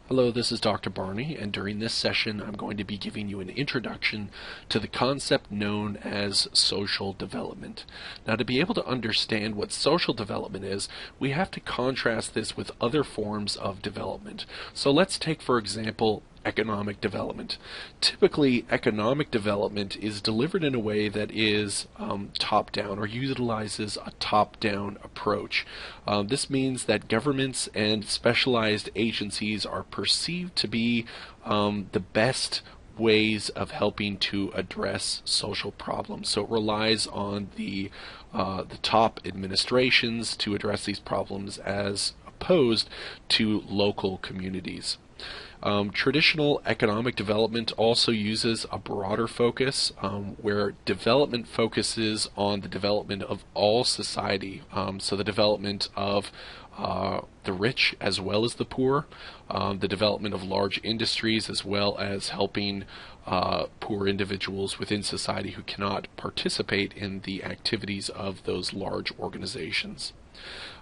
Hello, this is Dr. Barney, and during this session I'm going to be giving you an introduction to the concept known as social development. Now, to be able to understand what social development is, we have to contrast this with other forms of development. So let's take, for example, economic development. Typically, economic development is delivered in a way that is top-down or utilizes a top-down approach. This means that governments and specialized agencies are perceived to be the best ways of helping to address social problems. So it relies on the top administrations to address these problems as opposed to local communities. Traditional economic development also uses a broader focus where development focuses on the development of all society, so the development of the rich as well as the poor, the development of large industries as well as helping poor individuals within society who cannot participate in the activities of those large organizations.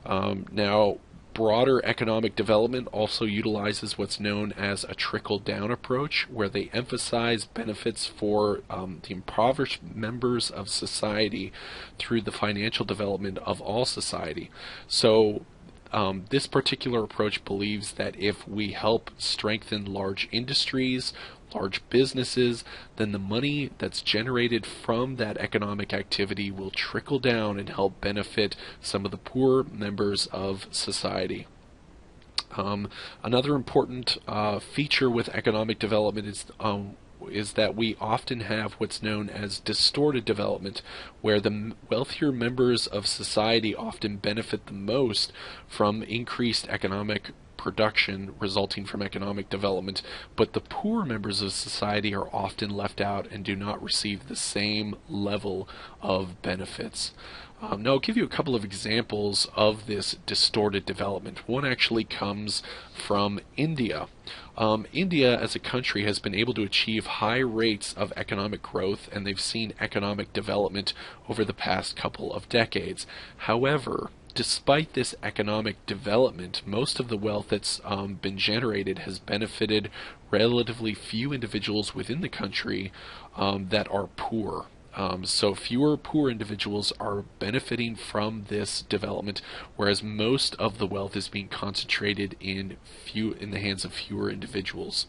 Now, broader economic development also utilizes what's known as a trickle-down approach, where they emphasize benefits for the impoverished members of society through the financial development of all society. So this particular approach believes that if we help strengthen large industries, large businesses, then the money that's generated from that economic activity will trickle down and help benefit some of the poor members of society. Another important feature with economic development is that we often have what's known as distorted development, where the wealthier members of society often benefit the most from increased economic production resulting from economic development, but the poor members of society are often left out and do not receive the same level of benefits. Now, I'll give you a couple of examples of this distorted development. One actually comes from India. India as a country has been able to achieve high rates of economic growth, and they've seen economic development over the past couple of decades. However, despite this economic development, most of the wealth that's been generated has benefited relatively few individuals within the country that are poor. So fewer poor individuals are benefiting from this development, whereas most of the wealth is being concentrated in the hands of fewer individuals.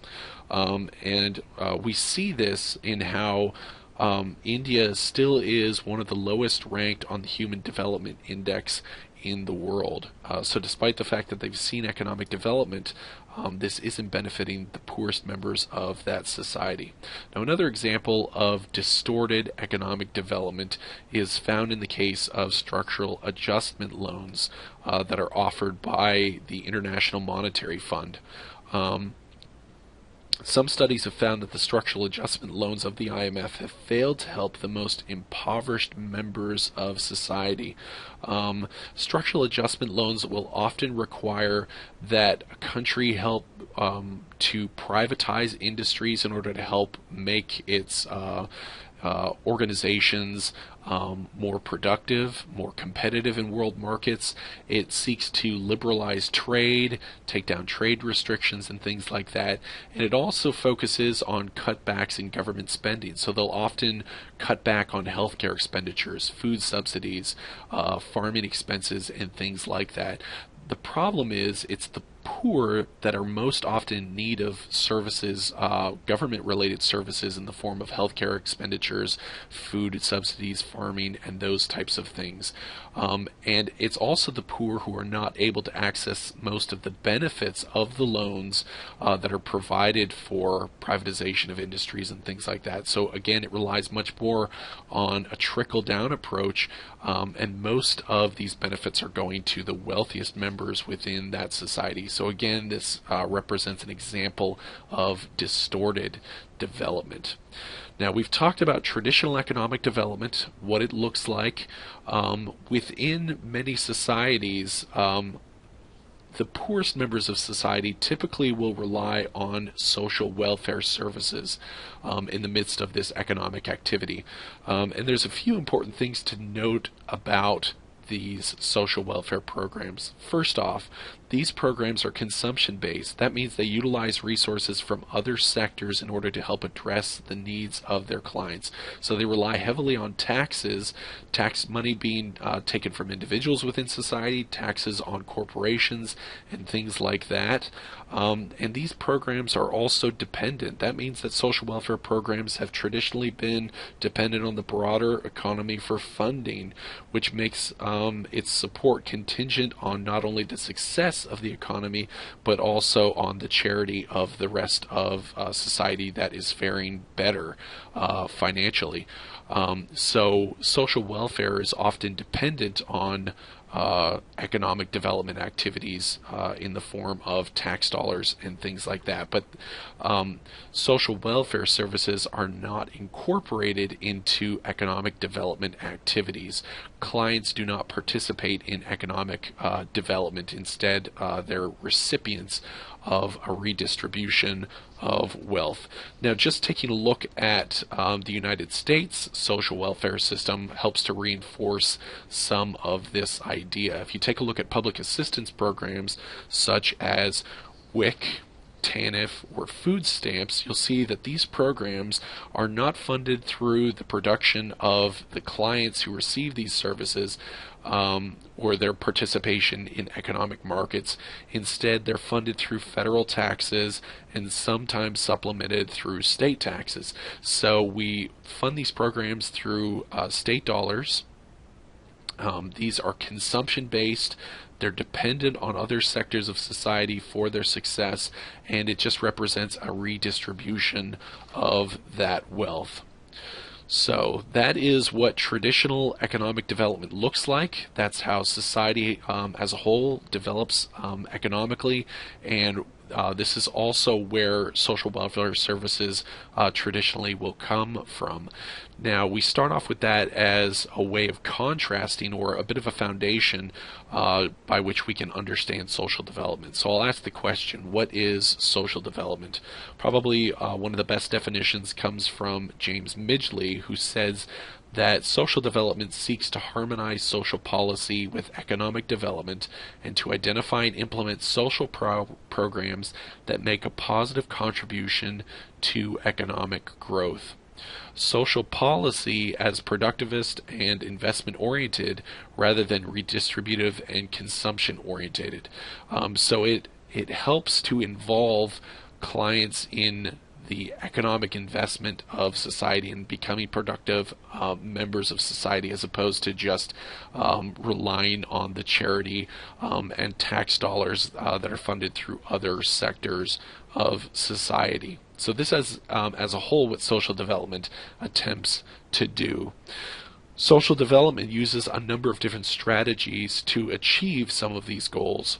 And we see this in how India still is one of the lowest ranked on the Human Development Index in the world. So despite the fact that they've seen economic development, this isn't benefiting the poorest members of that society. Now, another example of distorted economic development is found in the case of structural adjustment loans that are offered by the International Monetary Fund. Some studies have found that the structural adjustment loans of the IMF have failed to help the most impoverished members of society. Structural adjustment loans will often require that a country help to privatize industries in order to help make its organizations more productive, more competitive in world markets. It seeks to liberalize trade, take down trade restrictions and things like that. And it also focuses on cutbacks in government spending. So they'll often cut back on healthcare expenditures, food subsidies, farming expenses, and things like that. The problem is it's the poor that are most often in need of services, government-related services in the form of healthcare expenditures, food subsidies, farming, and those types of things. And it's also the poor who are not able to access most of the benefits of the loans that are provided for privatization of industries and things like that. So again, it relies much more on a trickle-down approach, and most of these benefits are going to the wealthiest members within that society. So again, this represents an example of distorted development. Now, we've talked about traditional economic development, what it looks like. Within many societies, the poorest members of society typically will rely on social welfare services in the midst of this economic activity. And there's a few important things to note about these social welfare programs. First off, These programs are consumption-based. That means they utilize resources from other sectors in order to help address the needs of their clients. So they rely heavily on taxes, tax money being taken from individuals within society, taxes on corporations, and things like that. And these programs are also dependent. That means that social welfare programs have traditionally been dependent on the broader economy for funding, which makes its support contingent on not only the success of the economy, but also on the charity of the rest of society that is faring better financially. So social welfare is often dependent on economic development activities in the form of tax dollars and things like that. But social welfare services are not incorporated into economic development activities. Clients do not participate in economic development. Instead, they're recipients of a redistribution of wealth. Now, just taking a look at the United States social welfare system helps to reinforce some of this idea. If you take a look at public assistance programs such as WIC, TANF, or food stamps, you'll see that these programs are not funded through the production of the clients who receive these services or their participation in economic markets. Instead, they're funded through federal taxes and sometimes supplemented through state taxes. So we fund these programs through state dollars. These are consumption-based. They're dependent on other sectors of society for their success, and it just represents a redistribution of that wealth. So that is what traditional economic development looks like. That's how society as a whole develops economically, and this is also where social welfare services traditionally will come from. Now, we start off with that as a way of contrasting or a bit of a foundation by which we can understand social development. So I'll ask the question, what is social development? Probably one of the best definitions comes from James Midgley, who says that social development seeks to harmonize social policy with economic development and to identify and implement social programs that make a positive contribution to economic growth. Social policy as productivist and investment oriented rather than redistributive and consumption oriented. So it helps to involve clients in the economic investment of society and becoming productive members of society, as opposed to just relying on the charity and tax dollars that are funded through other sectors of society. So this is, as a whole, what social development attempts to do. Social development uses a number of different strategies to achieve some of these goals.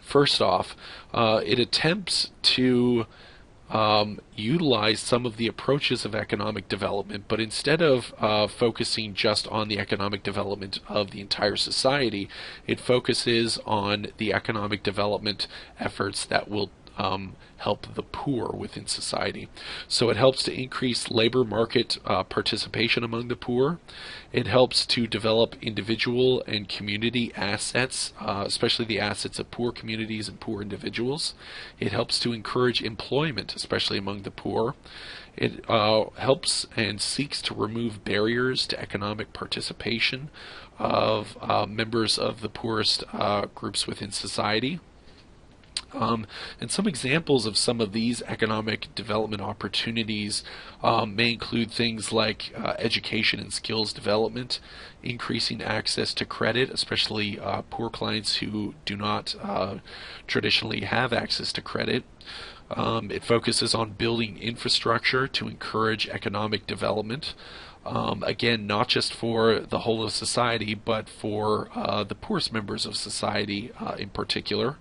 First off, it attempts to utilize some of the approaches of economic development, but instead of focusing just on the economic development of the entire society, it focuses on the economic development efforts that will help the poor within society. So it helps to increase labor market participation among the poor. It helps to develop individual and community assets, especially the assets of poor communities and poor individuals. It helps to encourage employment, especially among the poor. It helps and seeks to remove barriers to economic participation of members of the poorest groups within society. And some examples of some of these economic development opportunities may include things like education and skills development, increasing access to credit, especially poor clients who do not traditionally have access to credit. It focuses on building infrastructure to encourage economic development. Again, not just for the whole of society, but for the poorest members of society in particular.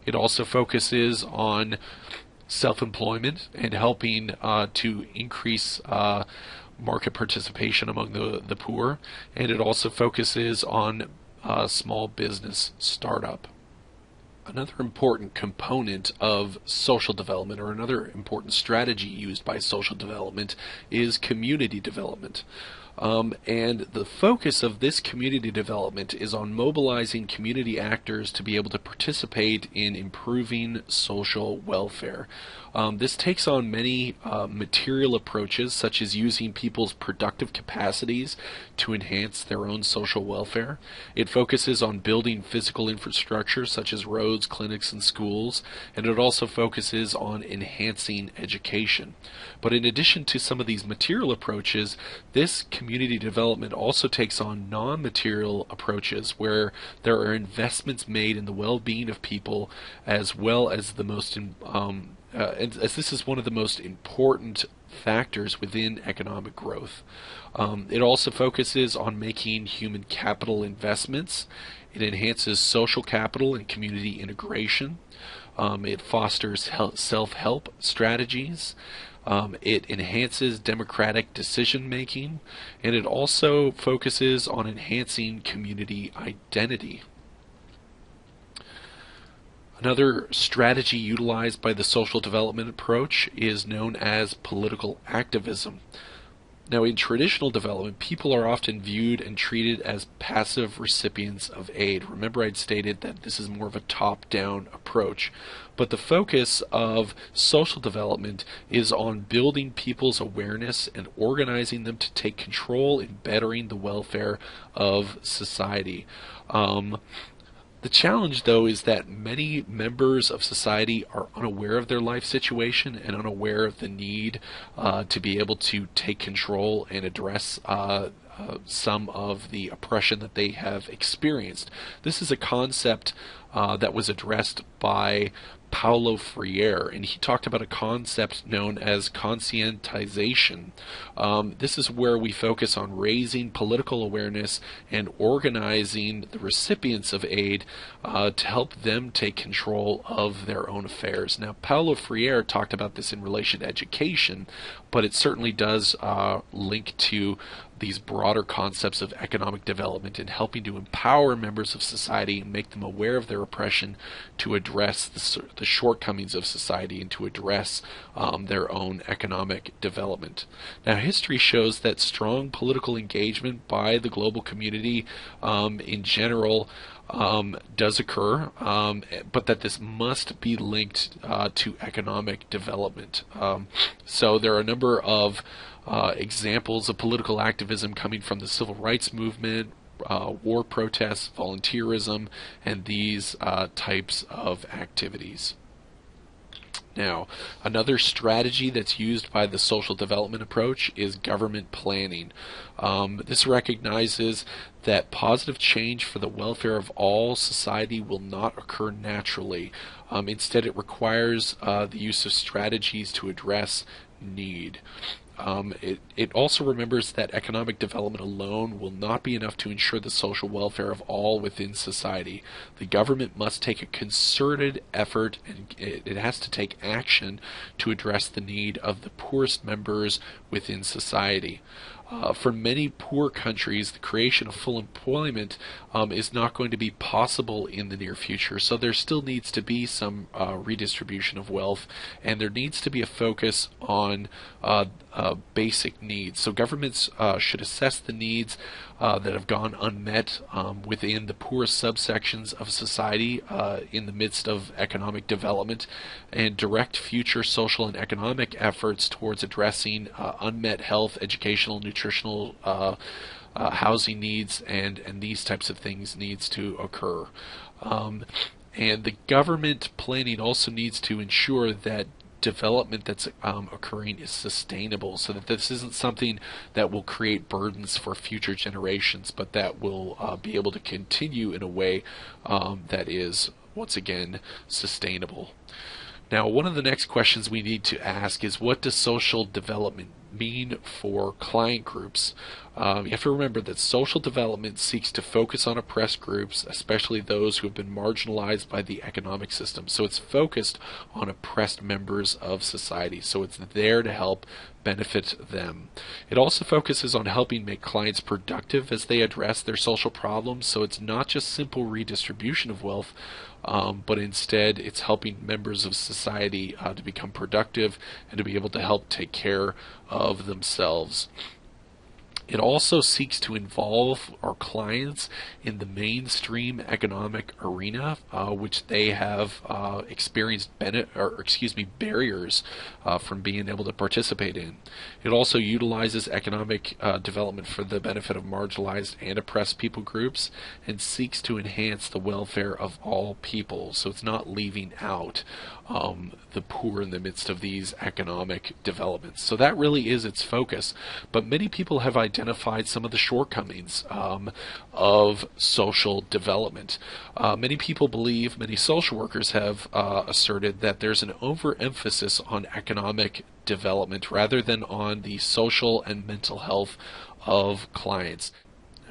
It also focuses on self-employment and helping to increase market participation among the poor. And it also focuses on small business startup. Another important component of social development, or another important strategy used by social development, is community development. And the focus of this community development is on mobilizing community actors to be able to participate in improving social welfare. This takes on many material approaches, such as using people's productive capacities to enhance their own social welfare. It focuses on building physical infrastructure, such as roads, clinics, and schools, and it also focuses on enhancing education. But in addition to some of these material approaches, this community development also takes on non-material approaches where there are investments made in the well-being of people, as well as as this is one of the most important factors within economic growth. It also focuses on making human capital investments. It enhances social capital and community integration. It fosters self-help strategies. It enhances democratic decision making, and it also focuses on enhancing community identity. Another strategy utilized by the social development approach is known as political activism. Now, in traditional development, people are often viewed and treated as passive recipients of aid. Remember, I'd stated that this is more of a top-down approach. But the focus of social development is on building people's awareness and organizing them to take control in bettering the welfare of society. The challenge, though, is that many members of society are unaware of their life situation and unaware of the need to be able to take control and address some of the oppression that they have experienced. This is a concept that was addressed by Paulo Freire, and he talked about a concept known as conscientization. This is where we focus on raising political awareness and organizing the recipients of aid to help them take control of their own affairs. Now, Paulo Freire talked about this in relation to education, but it certainly does link to these broader concepts of economic development and helping to empower members of society and make them aware of their oppression to address the shortcomings of society and to address their own economic development. Now, history shows that strong political engagement by the global community in general does occur, but that this must be linked to economic development. So there are a number of examples of political activism coming from the civil rights movement, war protests, volunteerism, and these types of activities. Now, another strategy that's used by the social development approach is government planning. This recognizes that positive change for the welfare of all society will not occur naturally. Instead, it requires the use of strategies to address need. It also remembers that economic development alone will not be enough to ensure the social welfare of all within society. The government must take a concerted effort, and it has to take action to address the need of the poorest members within society. For many poor countries, the creation of full employment is not going to be possible in the near future. So there still needs to be some redistribution of wealth, and there needs to be a focus on basic needs. So governments should assess the needs that have gone unmet within the poorest subsections of society in the midst of economic development, and direct future social and economic efforts towards addressing unmet health, educational, nutritional, housing needs, and these types of things needs to occur. And the government planning also needs to ensure that development that's occurring is sustainable, so that this isn't something that will create burdens for future generations, but that will be able to continue in a way that is, once again, sustainable. Now, one of the next questions we need to ask is, what does social development mean for client groups? You have to remember that social development seeks to focus on oppressed groups, especially those who have been marginalized by the economic system. So it's focused on oppressed members of society. So it's there to help benefit them. It also focuses on helping make clients productive as they address their social problems. So it's not just simple redistribution of wealth, but instead it's helping members of society to become productive and to be able to help take care of themselves. It also seeks to involve our clients in the mainstream economic arena, which they have experienced barriers from being able to participate in. It also utilizes economic development for the benefit of marginalized and oppressed people groups, and seeks to enhance the welfare of all people. So it's not leaving out the poor in the midst of these economic developments. So that really is its focus. But many people have identified some of the shortcomings of social development. Many social workers have asserted that there's an overemphasis on economic development rather than on the social and mental health of clients.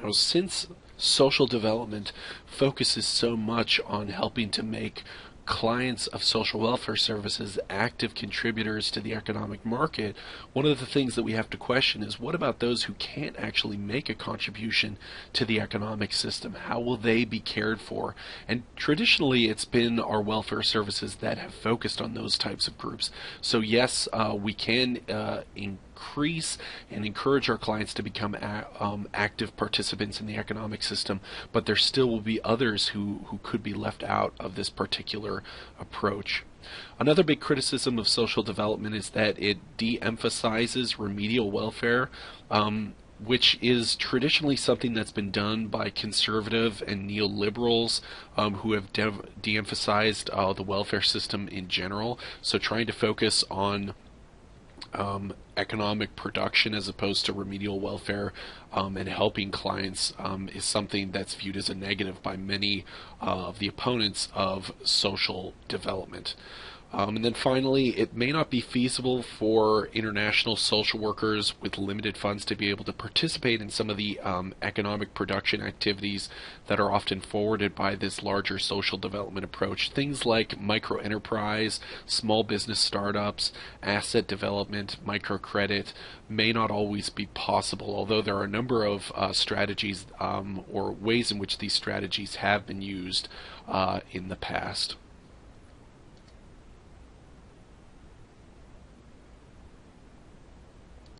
Now, since social development focuses so much on helping to make clients of social welfare services active contributors to the economic market, one of the things that we have to question is, what about those who can't actually make a contribution to the economic system? How will they be cared for? And traditionally, it's been our welfare services that have focused on those types of groups. So yes, we can increase and encourage our clients to become active participants in the economic system, but there still will be others who could be left out of this particular approach. Another big criticism of social development is that it de-emphasizes remedial welfare, which is traditionally something that's been done by conservative and neoliberals who have de-emphasized the welfare system in general. So trying to focus on economic production as opposed to remedial welfare and helping clients is something that's viewed as a negative by many of the opponents of social development. And then finally, it may not be feasible for international social workers with limited funds to be able to participate in some of the economic production activities that are often forwarded by this larger social development approach. Things like micro-enterprise, small business startups, asset development, microcredit may not always be possible, although there are a number of strategies or ways in which these strategies have been used in the past.